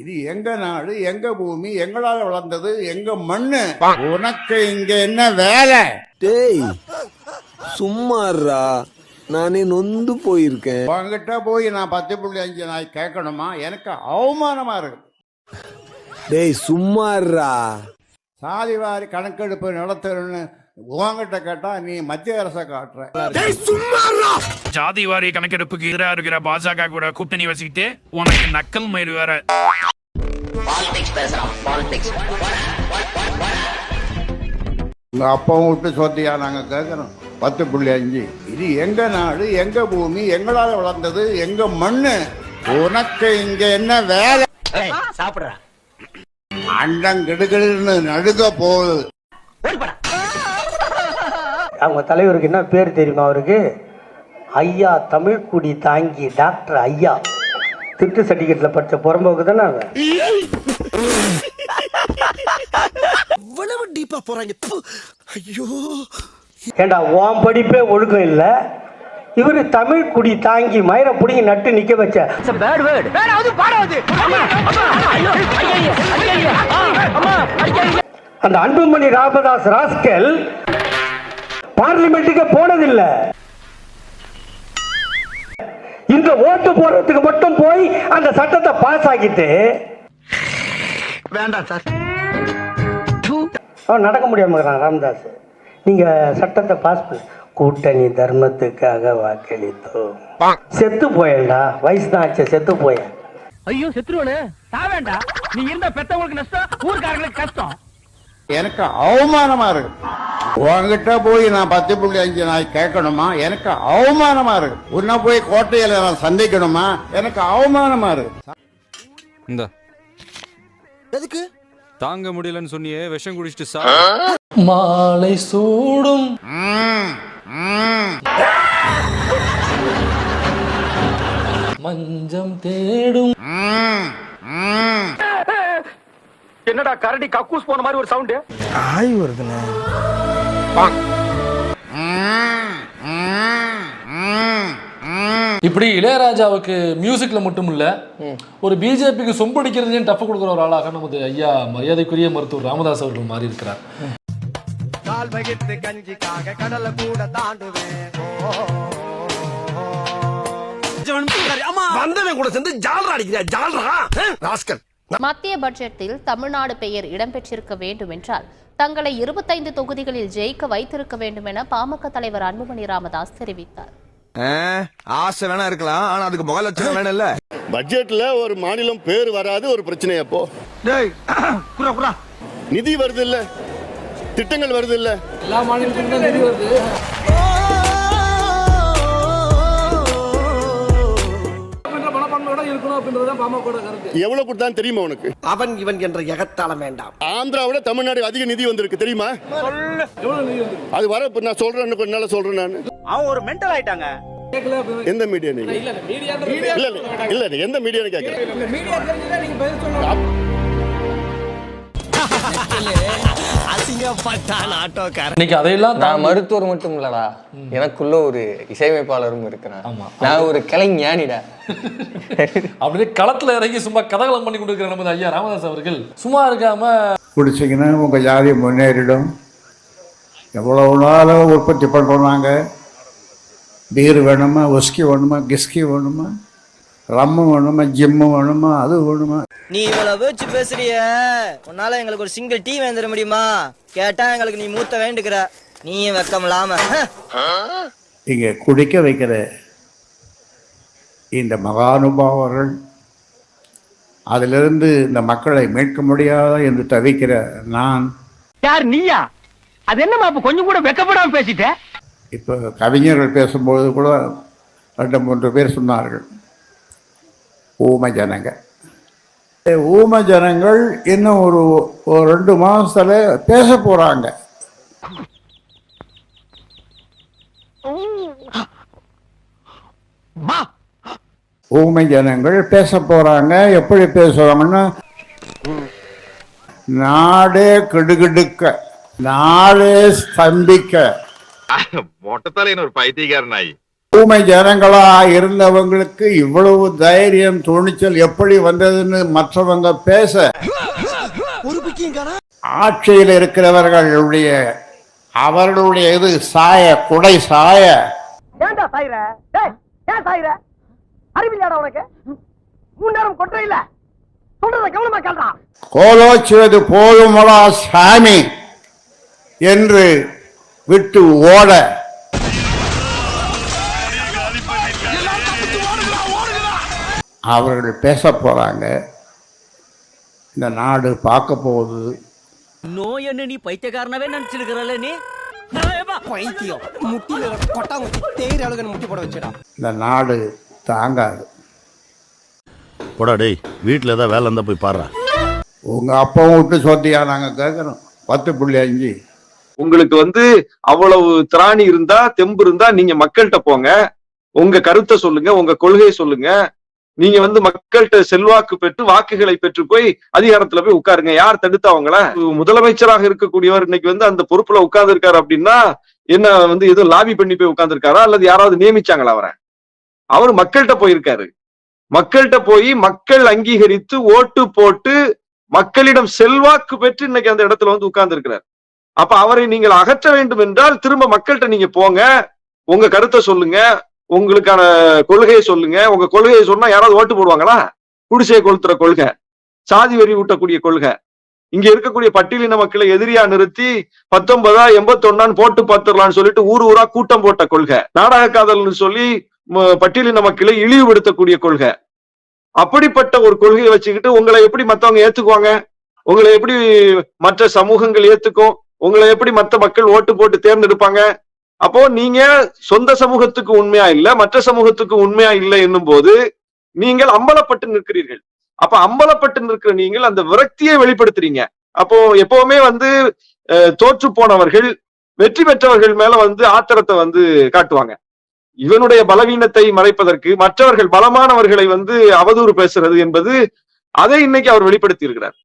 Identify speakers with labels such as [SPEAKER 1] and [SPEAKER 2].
[SPEAKER 1] இது எங்க நாடு, எங்க பூமி, எங்களால வளர்ந்தது, எங்க மண்ணு. உனக்கு இங்க என்ன வேலை?
[SPEAKER 2] டேய் சும்மாறா, நானே நொந்து போயிருக்கேன்.
[SPEAKER 1] உங்ககிட்ட போய் நான் 10.5 நாய் கேட்கணுமா? எனக்கு அவமானமா இருக்கு.
[SPEAKER 2] டேய் சும்மாறா.
[SPEAKER 1] சாதிவாரி கணக்கெடுப்பு நடத்தணும்னு உங்ககிட்ட கேட்டா நீ மத்திய அரசை காட்டுற.
[SPEAKER 3] ஜாதி வாரி கணக்கெடுப்புக்கு எதிராக இருக்கிற பாஜக கூட கூட்டணி வச்சுக்கிட்டு உனக்கு நக்கல் மயிறு வேற.
[SPEAKER 1] உங்க அப்பாவும் விட்டு சொத்தியா நாங்க கேட்கறோம்? 10.5. இது எங்க நாடு, எங்க பூமி, எங்களால வளர்ந்தது, எங்க மண்ணு. உனக்கு இங்க என்ன வேலை?
[SPEAKER 4] சாப்பிடுற
[SPEAKER 1] அண்டம் கெடுகடுன்னு நடுக்க போகுது.
[SPEAKER 4] அவங்க தலைவருக்கு என்ன பேர் தெரியுமா? அவருக்கு ஐயா தமிழ்குடி தாங்கி டாக்டர் ஐயா. திட்டு சர்டிபிகேட்ல படிச்ச புறம்போக்கு தானே அவன்.
[SPEAKER 2] இவ்வளவு டீப்பா போறாங்க. ஐயோ
[SPEAKER 4] ஏண்டா உன் படிப்பே ஒழுக்கம் இல்ல, இவரு தமிழ்குடி தாங்கி மயிரை புடிங்கி நட்டு நிக்க வச்ச. அந்த அன்புமணி ராமதாஸ் ராஸ்கல் பார்லிமெண்ட்டுக்கு போனதில்லை. இந்த ஓட்டு போடுறதுக்கு மட்டும் போய் அந்த சட்டத்தை பாஸ் ஆக்கிட்டு
[SPEAKER 2] வேண்டாம் சார்.
[SPEAKER 4] அவன் நடக்க முடியாம ராமதாஸ். நீங்க சட்டத்தை பாஸ் பண்ண கூட்டணி தர்மத்துக்காக வாக்களித்தோம். செத்து போயண்டா, வயசு தான் ஆச்சு, செத்து போய.
[SPEAKER 5] ஐயோ செத்துருவனே, சாவேண்டா. நீ இருந்த பெத்தவங்களுக்கு நஷ்டம், ஊர்க்காரங்களுக்கு கஷ்டம்.
[SPEAKER 1] எனக்கு அவமானமா இருக்கு. உங்ககிட்ட போய் நான் 10.5 நாய் கேட்கணுமா? எனக்கு அவமானமா இருக்கு. உன்ன போய் கோட்டையில நான் சந்திக்கணுமா? எனக்கு அவமானமா இருக்கு.
[SPEAKER 6] இந்த
[SPEAKER 2] எதுக்கு
[SPEAKER 6] தாங்க முடியலன்னு சொன்னியே, விஷம் குடிச்சிட்டு சா.
[SPEAKER 5] மாலை சூடும் மஞ்சம் தேடும். என்னடா கரடி கக்கூஸ் போன மாதிரி ஒரு சவுண்ட்
[SPEAKER 2] ஆய் வருதுண்ணே.
[SPEAKER 7] இப்படி இளையராஜாவுக்கு மியூசிக்ல மட்டும் இல்ல, ஒரு பிஜேபிக்கு சொம்படிக்கிறதையும் டஃப் கொடுக்குற ஒரு ஆளாக நமது ஐயா மரியாதைக்குரிய மருத்துவர் ராமதாஸ் அவர்கள் மாறி இருக்கிறார்.
[SPEAKER 2] கால் வகித்து கஞ்சிக்காக கடலை கூட தாண்டுவேன். வந்தவன் கூட சேர்ந்து ஜால்ரா அடிக்கிறியா? ஜால்ரா ராஸ்கல்.
[SPEAKER 8] மத்திய பட்ஜெட்டில் தமிழ்நாடு பெயர் இடம்பெற்றிருக்க வேண்டும் என்றால் தங்களை 25 தொகுதிகளில் ஜெயிக்க வைத்திருக்க வேண்டும் என பாமக தலைவர் அன்புமணி ராமதாஸ் தெரிவித்தார்.
[SPEAKER 2] ஆசை வேணா இருக்கலாம், ஆனா அதுக்கு முக லட்சணம் வேணும் இல்ல.
[SPEAKER 9] பட்ஜெட்ல ஒரு மாநிலம் பேர் வராது ஒரு பிரச்சனை. அப்போ நிதி வருது இல்ல, திட்டங்கள் வருது இல்ல,
[SPEAKER 7] எல்லா மாநிலத்திலும் நிதி வருது.
[SPEAKER 9] எவ்வளவு கொடுத்தான் தெரியுமா உனக்கு?
[SPEAKER 2] அவன் இவன் என்ற எகத்தாளம் வேண்டாம்.
[SPEAKER 9] ஆந்திராவிட தமிழ்நாடு அதிக நிதி வந்திருக்கு தெரியுமா? அது வர நான் சொல்றேன், என்னால சொல்றேன். நான்
[SPEAKER 5] அவன் ஒரு மென்டல் ஆயிட்டாங்க.
[SPEAKER 9] எந்த மீடியா நீங்க? இல்ல எந்த மீடியான்னு கேக்குறேன்.
[SPEAKER 7] இன்னைக்கு அதையெல்லாம்
[SPEAKER 10] நான் மருத்துவர் மட்டும் இல்லடா, எனக்குள்ள ஒரு இசையமைப்பாளரும் இருக்கிறேன். நான் ஒரு கலைஞானிடா.
[SPEAKER 7] அப்படியே களத்துல இறங்கி சும்மா கதகலம் பண்ணி கொண்டிருக்கிற நமது ஐயா ராமதாஸ் அவர்கள் சும்மா இருக்காம
[SPEAKER 1] குடிச்சிங்கன்னா உங்க ஜாதி முன்னேறிடும். எவ்வளவு நாளும் உற்பத்தி பண்றோம் நாங்க. பீர் வேணுமா, ஒஸ்கி வேணுமா, கிஸ்கி வேணுமா, ரம்மு வேணுமா, ஜிம்மு வேணுமா, அது வேணுமா?
[SPEAKER 5] நீ இவ்வளவு வச்சு பேசுறிய, உன்னால எங்களுக்கு ஒரு சிங்கிள் டீ வேண்டிட முடியுமா? கேட்டா எங்களுக்கு நீ மூத்த வேண்டுகிற, நீயும் வெக்கம் இல்லாம.
[SPEAKER 1] இங்க குடிக்க வைக்கிற இந்த மகானுபாவர்கள், அதிலிருந்து இந்த மக்களை மீட்க முடியாத என்று தவிக்கிற நான்.
[SPEAKER 5] யார் நீயா? அது என்னமா கொஞ்சம் கூட வெக்கப்படாம பேசிட்ட?
[SPEAKER 1] இப்போ கவிஞர்கள் பேசும்போது கூட 2-3 பேர் சொன்னார்கள், ஊம ஜனங்க. ஊம ஜனங்கள் இன்னும் ஒரு 2 மாசத்துல பேச போறாங்க. ஊமை ஜனங்கள் பேச போறாங்க. எப்படி பேசுவாங்கன்னா, நாடே கிடுகிடுக்க, நாடே ஸ்தம்பிக்க.
[SPEAKER 11] மொட்டத்தால ஒரு பைத்தியக்காரனாய்
[SPEAKER 1] ஊமை ஜனங்களா இருந்தவங்களுக்கு இவ்வளவு தைரியம் துணிச்சல் எப்படி வந்ததுன்னு மற்றவங்க பேச, ஆட்சியில் இருக்கிறவர்களுடைய அவர்களுடைய இது சாய குடை சாய
[SPEAKER 4] ஏன்டா சாயிர? டேய், ஏன் சாயிர? அறிவில்லையாடா உனக்கு? 3 நேரம் கொட்டை இல்ல. சொல்றத கவனமா கேளுடா.
[SPEAKER 1] கோலோச்சுவது போதுமடா சாமி என்று விட்டு ஓட அவர்கள் பேச போறாங்க. இந்த நாடு பார்க்க போகுது.
[SPEAKER 5] நோய் என்ன நீ பைத்தியக்காரனவே நினைச்சிருக்கிறல்ல நீ? பைத்தியம் முட்டில கொட்டாங்குச்சி தேயிற அளவுக்கு முட்டி போட வச்சிடா.
[SPEAKER 1] இந்த நாடு தாங்காது.
[SPEAKER 9] போடா டேய், வீட்டில் ஏதாவது வேலை இருந்தால் போய் பாடுறா.
[SPEAKER 1] உங்க அப்பாவும் விட்டு சொத்தியா நாங்க கேட்கறோம். 10.5.
[SPEAKER 11] உங்களுக்கு அவ்வளவு திராணி இருந்தா, தெம்பு இருந்தா நீங்க மக்கள்கிட்ட போங்க, உங்க கருத்தை சொல்லுங்க, உங்க கொள்கையை சொல்லுங்க. நீங்க மக்கள்கிட்ட செல்வாக்கு பெற்று வாக்குகளை பெற்று போய் அதிகாரத்துல போய் உட்காருங்க. யார் தடுத்தா அவங்கள? முதலமைச்சராக இருக்கக்கூடியவர் இன்னைக்கு அந்த பொறுப்புல உட்கார்ந்து இருக்காரு அப்படின்னா என்ன ஏதோ லாபி பண்ணி போய் உட்கார்ந்து இருக்காரா அல்லது யாராவது நியமிச்சாங்களா அவரை? அவர் மக்கள்கிட்ட போயிருக்காரு. மக்கள்கிட்ட போய் மக்கள் அங்கீகரித்து ஓட்டு போட்டு மக்களிடம் செல்வாக்கு பெற்று இன்னைக்கு அந்த இடத்துல உட்கார்ந்து இருக்கிறார். அப்ப அவரை நீங்கள் அகற்ற வேண்டும் என்றால் திரும்ப மக்கள்கிட்ட நீங்க போங்க, உங்க கருத்தை சொல்லுங்க, உங்களுக்கான கொள்கையை சொல்லுங்க. உங்க கொள்கையை சொன்னா யாராவது ஓட்டு போடுவாங்களா? குடிசையை கொளுத்துற கொள்கை, சாதி வரி ஊட்டக்கூடிய கொள்கை, இங்க இருக்கக்கூடிய பட்டியலின மக்களை எதிரியா நிறுத்தி 19 81 போட்டு பார்த்துடலாம்னு சொல்லிட்டு ஊர் ஊரா கூட்டம் போட்ட கொள்கை, நாடக காதல்னு சொல்லி பட்டியலின மக்களை இழிவுபடுத்தக்கூடிய கொள்கை. அப்படிப்பட்ட ஒரு கொள்கையை வச்சுக்கிட்டு உங்களை எப்படி மத்தவங்க ஏத்துக்குவாங்க? உங்களை எப்படி மற்ற சமூகங்கள் ஏத்துக்கும்? உங்களை எப்படி மற்ற மக்கள் ஓட்டு போட்டு தேர்ந்தெடுப்பாங்க? அப்போ நீங்க சொந்த சமூகத்துக்கு உண்மையா இல்ல, மற்ற சமூகத்துக்கு உண்மையா இல்லை என்னும் போது நீங்கள் அம்பலப்பட்டு நிற்கிறீர்கள். அப்ப அம்பலப்பட்டு நிற்கிற நீங்கள் அந்த விரக்தியை வெளிப்படுத்துறீங்க. அப்போ எப்பவுமே தோற்று போனவர்கள் வெற்றி பெற்றவர்கள் மேல ஆத்திரத்தை காட்டுவாங்க. இவனுடைய பலவீனத்தை மறைப்பதற்கு மற்றவர்கள் பலமானவர்களை அவதூறு பேசுறது என்பது அதை இன்னைக்கு அவர் வெளிப்படுத்தி இருக்கிறார்.